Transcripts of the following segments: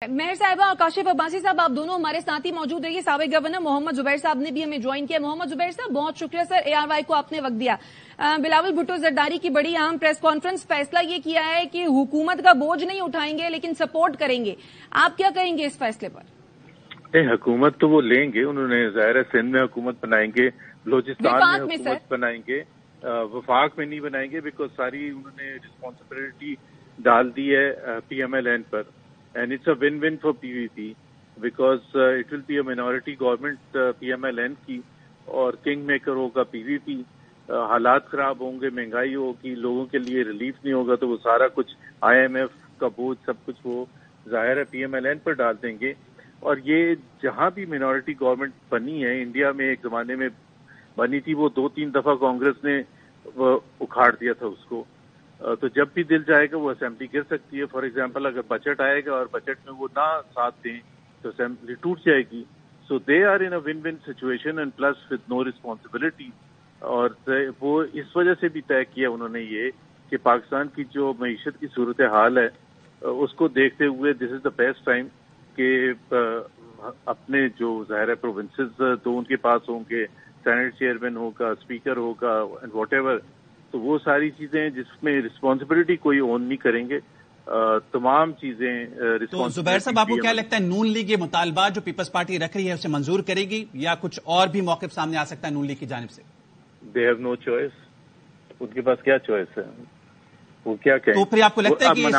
मेहर साहिबा और काशिफ अब्बासी साहब, आप दोनों हमारे साथ ही मौजूद रहिए। साबिक गवर्नर मोहम्मद जुबैर साहब ने भी हमें ज्वाइन किया। मोहम्मद जुबैर साहब, बहुत शुक्रिया सर, ARY को आपने वक्त दिया। बिलावल भुट्टो जरदारी की बड़ी अहम प्रेस कॉन्फ्रेंस, फैसला ये किया है कि हुकूमत का बोझ नहीं उठाएंगे लेकिन सपोर्ट करेंगे। आप क्या कहेंगे इस फैसले पर? हुकूमत तो वो लेंगे, उन्होंने ज़ाहिर है सिंध में हुकूमत बनाएंगे, बलूचिस्तान में हुकूमत बनाएंगे, वफाक में नहीं बनाएंगे, बिकॉज सारी उन्होंने रिस्पॉन्सिबिलिटी डाल दी है PMLN पर। And it's a win-win for PVP because it will be a minority government PMLN की और किंग मेकर होगा PVP। हालात खराब होंगे, महंगाई होगी, लोगों के लिए रिलीफ नहीं होगा, तो वो सारा कुछ IMF का बोझ सब कुछ वो जाहिर है PMLN पर डाल देंगे। और ये जहां भी मिनॉरिटी गवर्नमेंट बनी है, इंडिया में एक जमाने में बनी थी, वो 2-3 दफा कांग्रेस ने उखाड़ दिया था उसको। तो जब भी दिल जाएगा वो असेंबली गिर सकती है। फॉर एग्जांपल, अगर बजट आएगा और बजट में वो ना साथ दें तो असेंबली टूट जाएगी। So they are in a win win situation and plus with no responsibility. और वो इस वजह से भी तय किया उन्होंने ये कि पाकिस्तान की जो मईशत की सूरत हाल है उसको देखते हुए this is the best time कि अपने जो ज़ाहिर है प्रोविंसेस तो उनके पास होंगे, सेनेट चेयरमैन होगा, स्पीकर होगा एंड वॉट एवर, तो वो सारी चीजें जिसमें रिस्पॉन्सिबिलिटी कोई ओन नहीं करेंगे, तमाम चीजें तो जुबैर साहब, आपको क्या लगता है नून लीग ये मुतालबा जो पीपल्स पार्टी रख रही है उसे मंजूर करेगी या कुछ और भी मौक़िफ़ सामने आ सकता है नून लीग की जानिब से? दे हैव नो चॉइस, उनके पास क्या चॉइस है, वो क्या कहें? तो फिर आपको लगता है कि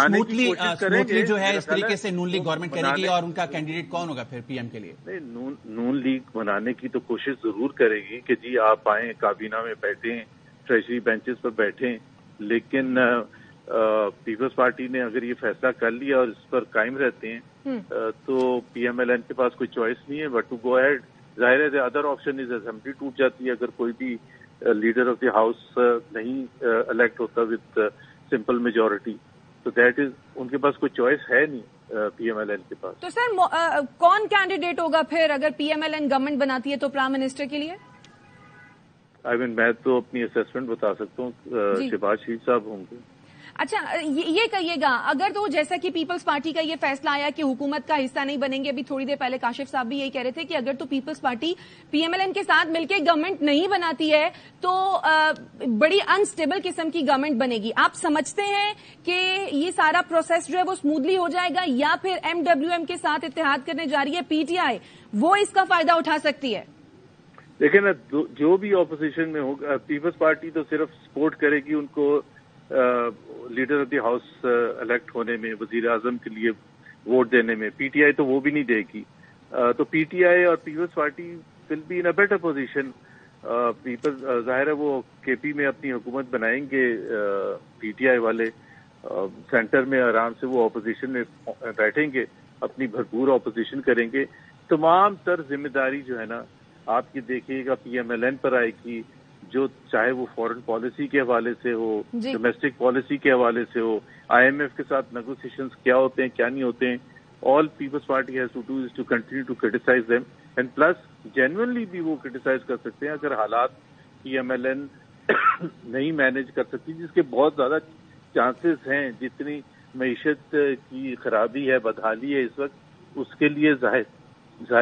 स्मूथली जो है इस तरीके से नून लीग गवर्नमेंट करेगी और उनका कैंडिडेट कौन होगा फिर PM के लिए? नहीं, नून लीग बनाने की तो कोशिश जरूर करेगी कि जी आप आए, काबीना में बैठे, ट्रेजरी बेंचेस पर बैठें, लेकिन पीपल्स पार्टी ने अगर ये फैसला कर लिया और इस पर कायम रहते हैं तो PMLN के पास कोई चॉइस नहीं है बट टू गो अहेड। जाहिर है अदर ऑप्शन इज असेंबली टूट जाती है अगर कोई भी लीडर ऑफ द हाउस नहीं इलेक्ट होता विद सिंपल मेजोरिटी, तो दैट इज उनके पास कोई चॉइस है नहीं PMLN के पास। तो सर कौन कैंडिडेट होगा फिर अगर PMLN गवर्नमेंट बनाती है तो प्राइम मिनिस्टर के लिए? मैं तो अपनी असेसमेंट बता सकता हूँ, शहबाज शरीफ साहब होंगे। अच्छा, ये कहिएगा, अगर तो जैसा कि पीपल्स पार्टी का ये फैसला आया कि हुकूमत का हिस्सा नहीं बनेंगे, अभी थोड़ी देर पहले काशिफ साहब भी यही कह रहे थे कि अगर तो पीपल्स पार्टी PMLN के साथ मिलकर गवर्नमेंट नहीं बनाती है तो बड़ी अनस्टेबल किस्म की गवर्नमेंट बनेगी। आप समझते हैं कि ये सारा प्रोसेस जो है वो स्मूथली हो जाएगा या फिर MWM के साथ इत्तेहाद करने जा रही है PTI, वो इसका फायदा उठा सकती है? देखिए ना, जो भी ऑपोजिशन में होगा, पीपल्स पार्टी तो सिर्फ सपोर्ट करेगी उनको leader of the house elect होने में, वजीर आजम के लिए वोट देने में। PTI तो वो भी नहीं देगी। तो PTI और People's Party will be in a better position. People's जाहिर है वो KP में अपनी हुकूमत बनाएंगे, PTI वाले सेंटर में आराम से वो ऑपोजिशन में बैठेंगे, अपनी भरपूर ऑपोजिशन करेंगे। तमाम तर जिम्मेदारी जो है ना आपकी देखिएगा PMLN पर आएगी, जो चाहे वो फॉरेन पॉलिसी के हवाले से हो, डोमेस्टिक पॉलिसी के हवाले से हो, IMF के साथ नेगोशिएशंस क्या होते हैं क्या नहीं होते हैं। All People's Party has to do is to continue to criticise them and plus genuinely भी वो क्रिटिसाइज कर सकते हैं अगर हालात PMLN नहीं मैनेज कर सकती, जिसके बहुत ज्यादा चांसेस हैं। जितनी मईशत की खराबी है, बदहाली है इस वक्त, उसके लिए जाहिर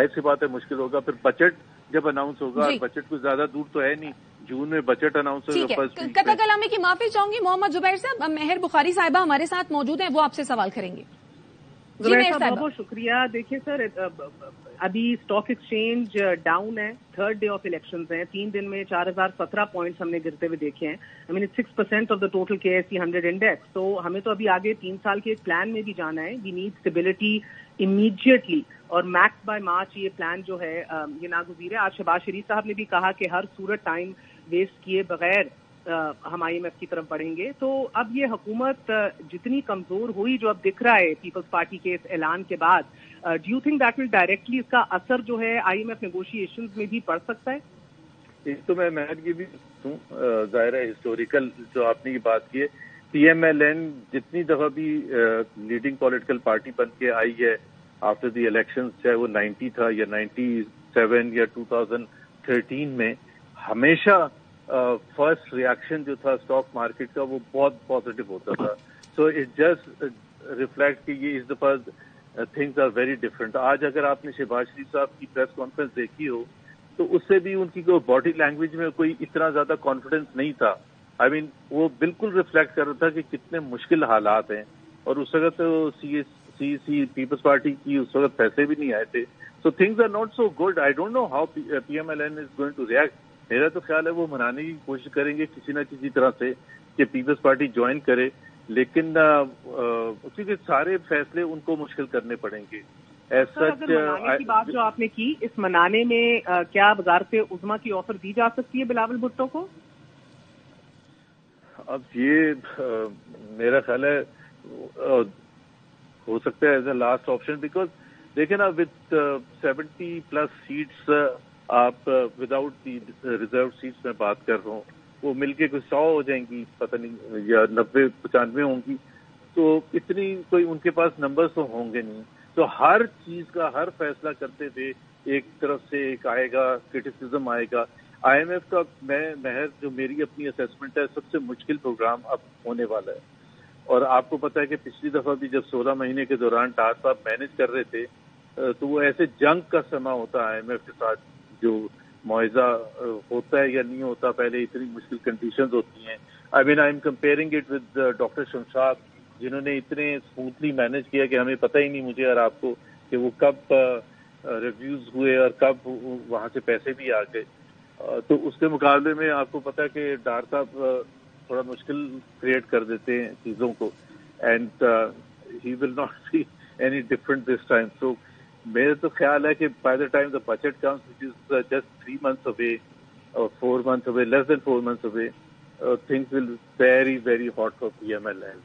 सी बात है मुश्किल होगा। फिर बजट जब अनाउंस होगा, बजट को ज्यादा दूर तो है नहीं, जून में बजट अनाउंस होगा। कथा कलामी की माफी चाहूंगी मोहम्मद जुबैर साहब, मेहर बुखारी साहिबा हमारे साथ मौजूद हैं, वो आपसे सवाल करेंगे। बहुत बहुत शुक्रिया। देखिए सर, अभी स्टॉक एक्सचेंज डाउन है, थर्ड डे ऑफ इलेक्शंस हैं, 3 दिन में 4017 पॉइंट्स हमने गिरते हुए देखे हैं। It's 6% of the total KSE 100 index. तो हमें तो अभी आगे 3 साल के एक प्लान में भी जाना है। वी नीड स्टेबिलिटी इमीडिएटली और मैक्स बाय मार्च ये प्लान जो है ये नागुज़ीर है। आज शहबाज शरीफ साहब ने भी कहा कि हर सूरत टाइम वेस्ट किए बगैर हम IMF की तरफ बढ़ेंगे। तो अब ये हुकूमत जितनी कमजोर हुई, जो अब दिख रहा है पीपल्स पार्टी के इस ऐलान के बाद, do you think that will directly इसका असर जो है IMF नेगोशिएशंस में भी पड़ सकता है? तो मैं की भी हूँ, जाहिर है हिस्टोरिकल जो आपने ये बात की है, PMLN जितनी दफा भी लीडिंग पॉलिटिकल पार्टी बन के आई है आफ्टर द इलेक्शन, चाहे वो 90 था या 97 या 2013 में, हमेशा फर्स्ट रिएक्शन जो था स्टॉक मार्केट का वो बहुत पॉजिटिव होता था। सो इट जस्ट रिफ्लेक्ट कि ये इस दफा things are very different. آج اگر آپ نے شہباز شریف صاحب کی پریس کانفرنس دیکھی ہو تو اس سے بھی ان کی کوئی باڈی لینگویج میں کوئی اتنا زیادہ کانفیڈنس نہیں تھا. آئی مین وہ بالکل ریفلیکٹ کر رہا تھا کہ کتنے مشکل حالات ہیں, اور اس وقت سی پیپلز پارٹی کی اس وقت پیسے بھی نہیں آئے تھے. So things are not so good. I don't know how P M L N is going to react. میرا تو خیال ہے وہ منانے کی کوشش کریں گے کسی نہ کسی طرح سے کہ پیپلز پارٹی جوائن کرے, لیکن کیونکہ سارے فیصلے ان کو مشکل کرنے پڑیں گے. منانے کی بات جو آپ نے کی, اس منانے میں کیا وزارت عظمیٰ کی آفر دی جا سکتی ہے بلاول بھٹو کو؟ اب یہ میرا خیال ہے ہو سکتا ہے as a last option, because دیکھیں نا وتھ 70+ سیٹس آپ وداؤٹ دی ریزرو سیٹس میں بات کر رہا ہوں, وہ مل کے کچھ 100 ہو جائیں گی, پتہ نہیں, یا 90-95 ہوں گی, تو اتنی کوئی ان کے پاس نمبرز تو ہوں گے نہیں. تو ہر چیز کا ہر فیصلہ کرتے ہوئے ایک طرف سے ایک آئے گا, کرٹیسزم آئے گا. آئی ایم ایف کا محض جو میری اپنی اسیسمنٹ ہے سب سے مشکل پروگرام اب ہونے والا ہے. اور آپ کو پتا ہے کہ پچھلی دفعہ بھی جب 16 مہینے کے دوران ڈار صاحب مینج کر رہے تھے تو وہ ایسے جنگ کا سما ہوتا ہے آئی ایم ایف کے ساتھ, جو معاہدہ ہوتا ہے یا نہیں ہوتا, پہلے اتنی مشکل کنڈیشنز ہوتی ہیں. I mean I am comparing it with doctor Shamshad, جنہوں نے اتنے اسموتھلی مینج کیا کہ ہمیں پتہ ہی نہیں, مجھے اور آپ کو, کہ وہ کب ریویوز ہوئے اور کب وہاں سے پیسے بھی آ گئے. تو اس کے مقابلے میں آپ کو پتا کہ ڈار صاحب تھوڑا مشکل کریٹ کر دیتے ہیں چیزوں کو, and he will not see any different this time. So میرا تو خیال ہے کہ by the time the budget comes which is just 3 months away or 4 months away, less than 4 months away, things will very, very hot for PMLN.